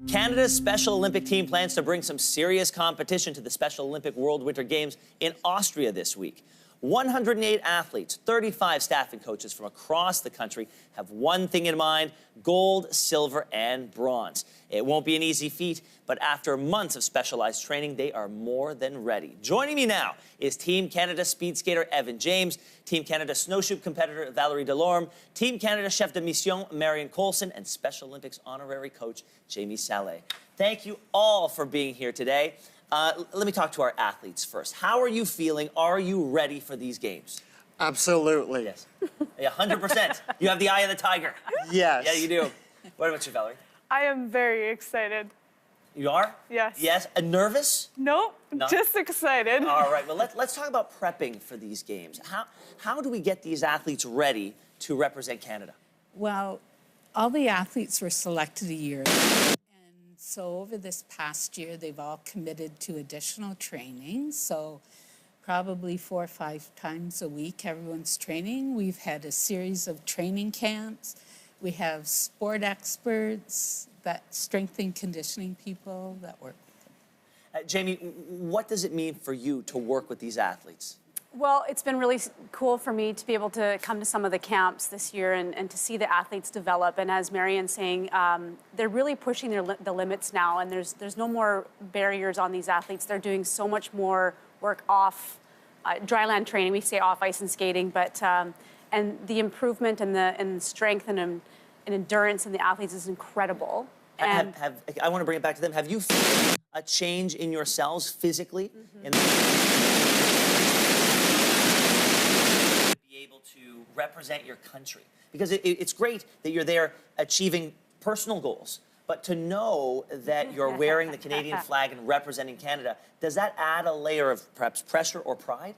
Canada's Special Olympic team plans to bring some serious competition to the Special Olympic World Winter Games in Austria this week. 108 athletes, 35 staff and coaches from across the country have one thing in mind: gold, silver, and bronze. It won't be an easy feat, but after months of specialized training, they are more than ready. Joining me now is Team Canada speed skater Evan James, Team Canada snowshoe competitor Valerrie Delorme, Team Canada chef de mission Marian Coulson, and Special Olympics honorary coach Jamie Salé. Thank you all for being here today. Let me talk to our athletes first. How are you feeling? Are you ready for these games? Absolutely. Yes. Yeah, 100%. You have the eye of the tiger. Yes. Yeah, you do. What about you, Valerrie? I am very excited. You are? Yes. Yes. Nervous? Nope, No? just excited. All right. Well, let's talk about prepping for these games. How do we get these athletes ready to represent Canada? Well, all the athletes were selected a year ago. And so over this past year, they've all committed to additional training. So probably 4 or 5 times a week, everyone's training. We've had a series of training camps. We have sport experts, strength and conditioning people that work with them. Jamie, what does it mean for you to work with these athletes? Well, it's been really cool for me to be able to come to some of the camps this year and to see the athletes develop. And as Marian's saying, they're really pushing the limits now, and there's no more barriers on these athletes. They're doing so much more work off dryland training. We say off ice and skating, but and the improvement and the strength and endurance in the athletes is incredible. And I want to bring it back to them. Have you felt a change in yourselves physically? Mm-hmm. To be able to represent your country? Because it's great that you're there achieving personal goals, but to know that you're wearing the Canadian flag and representing Canada, does that add a layer of perhaps pressure or pride?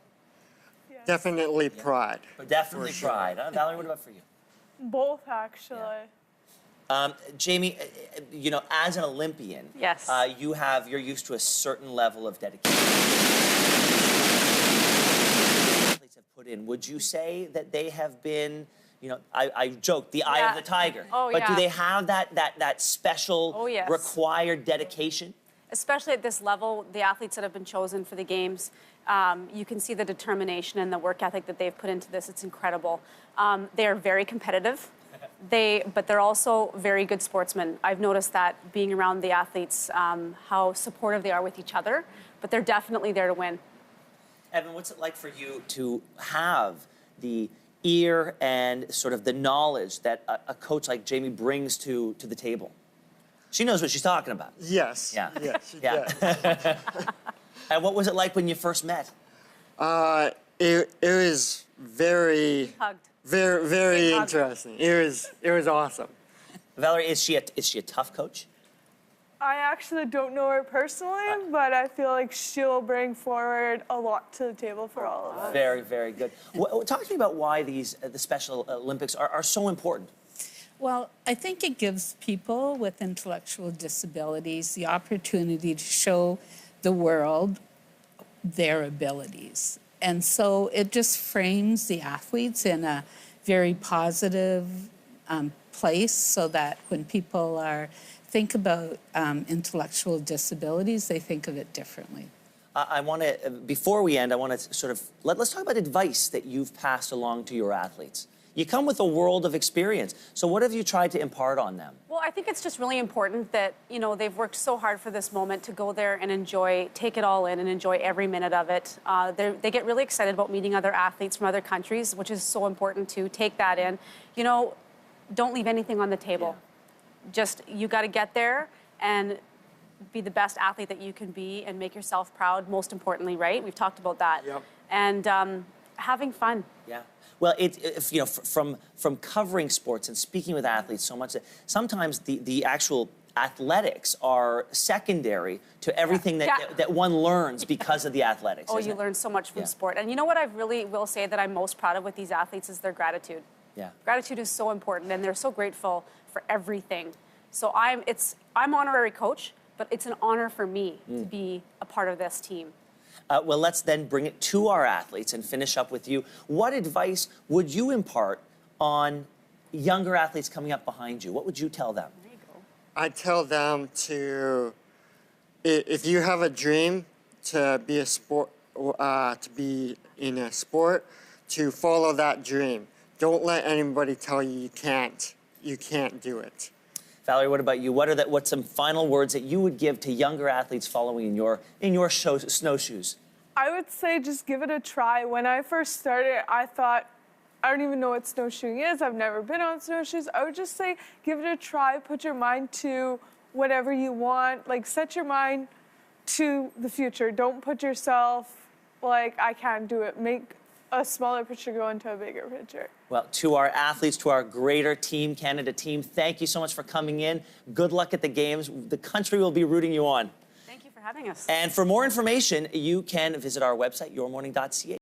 Yes. Definitely pride. Definitely pride. Valerrie, what about for you? Both, actually. Jamie, you know, as an Olympian, Yes. You're used to a certain level of dedication. Athletes have put in. Would you say that they have been, you know, I joke, the eye of the tiger. Oh, but yeah. do they have that special Oh, yes. required dedication? especially at this level, the athletes that have been chosen for the games, you can see the determination and the work ethic that they've put into this. It's incredible. They are very competitive. But they're also very good sportsmen. I've noticed that being around the athletes, how supportive they are with each other, but they're definitely there to win. Evan, what's it like for you to have the ear and sort of the knowledge that a coach like Jamie brings to the table? She knows what she's talking about. Yes. Yeah. Yes, she Yeah. does. And what was it like when you first met? It was very, Hugged. very Big hug. interesting. It was awesome. Valerrie, is she a tough coach? I actually don't know her personally, but I feel like she'll bring forward a lot to the table for all of us. Very, very good. Talk to me about why the Special Olympics are so important. Well, I think it gives people with intellectual disabilities the opportunity to show the world their abilities. And so it just frames the athletes in a very positive place, so that when people think about intellectual disabilities, they think of it differently. I want to, before we end, I want to sort of, let's talk about advice that you've passed along to your athletes. You come with a world of experience. So what have you tried to impart on them? Well, I think it's just really important that, you know, they've worked so hard for this moment to go there and take it all in and enjoy every minute of it. They get really excited about meeting other athletes from other countries, which is so important to take that in. You know, don't leave anything on the table. Yeah. Just, you got to get there and be the best athlete that you can be and make yourself proud, most importantly, right? We've talked about that. Yep. And having fun. Yeah. Well, if you know, from covering sports and speaking with athletes so much, that sometimes the actual athletics are secondary to everything that one learns because of the athletics. Oh, you learn so much from sport. And you know what I really will say that I'm most proud of with these athletes is their gratitude. Yeah. Gratitude is so important, and they're so grateful for everything. So I'm honorary coach, but it's an honor for me to be a part of this team. Well, let's then bring it to our athletes and finish up with you. What advice would you impart on younger athletes coming up behind you? What would you tell them? There you I tell them if you have a dream to be to be in a sport, to follow that dream. Don't let anybody tell you you can't do it. Valerrie, what about you? What's some final words that you would give to younger athletes following in your snowshoes? I would say just give it a try. When I first started, I thought, I don't even know what snowshoeing is. I've never been on snowshoes. I would just say give it a try. Put your mind to whatever you want. Like, set your mind to the future. Don't put yourself like, I can't do it. Make a smaller picture go into a bigger picture. Well, to our athletes, to our greater Team Canada team, thank you so much for coming in. Good luck at the games. The country will be rooting you on. Thank you for having us. And for more information, you can visit our website, yourmorning.ca.